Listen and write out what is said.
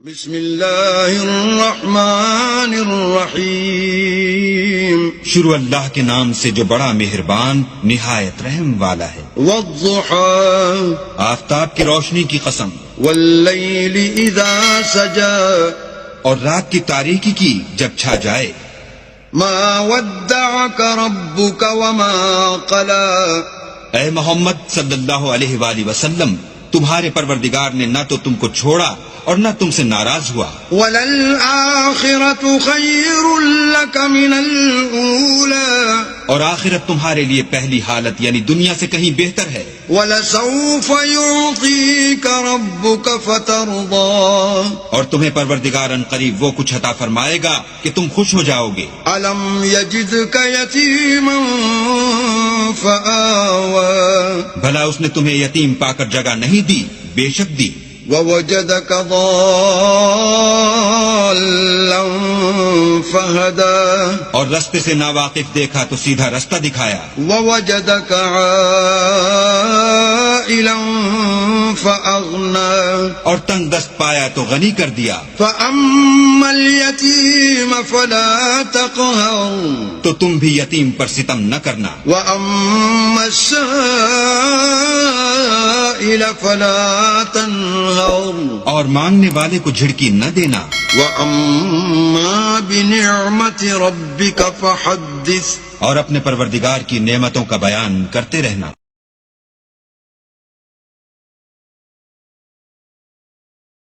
بسم اللہ الرحمن الرحیم، شروع اللہ کے نام سے جو بڑا مہربان نہایت رحم والا ہے۔ والضحى آفتاب کی روشنی کی قسم، واللیل اذا سجى اور رات کی تاریکی کی جب چھا جائے۔ ما ودعك ربك وما قلى، اے محمد صلی اللہ علیہ وآلہ وسلم، تمہارے پروردگار نے نہ تو تم کو چھوڑا اور نہ تم سے ناراض ہوا۔ وَلَلْآخِرَةُ خَيْرٌ لَكَ مِنَ الْأُولَى، اور آخرت تمہارے لیے پہلی حالت یعنی دنیا سے کہیں بہتر ہے۔ وَلَسَوْفَ يُعْطِيكَ رَبُّكَ فَتَرْضَىٰ، اور تمہیں پروردگار ان قریب وہ کچھ عطا فرمائے گا کہ تم خوش ہو جاؤ گے۔ أَلَمْ يَجِدْكَ يَتِيمًا فَآوَىٰ، بھلا اس نے تمہیں یتیم پا کر جگہ نہیں دی؟ بے شک دی۔ وَوَجَدَكَ ضَالًّا فَهَدَىٰ، اور رستے سے ناواقف دیکھا تو سیدھا رستہ دکھایا۔ وَوَجَدَكَ عَائِلًا فَأَغْنَىٰ، اور تنگ دست پایا تو غنی کر دیا۔ فَأَمَّا الْيَتِيمَ فَلَا تَقْهَرْ، تو تم بھی یتیم پر ستم نہ کرنا۔ وَأَمَّا السَّائِلَ فَلَا تَنْهَرْ، اور مانگنے والے کو جھڑکی نہ دینا۔ وَأَمَّا بِنِعْمَةِ رَبِّكَ فَحَدِّثْ، اور اپنے پروردگار کی نعمتوں کا بیان کرتے رہنا۔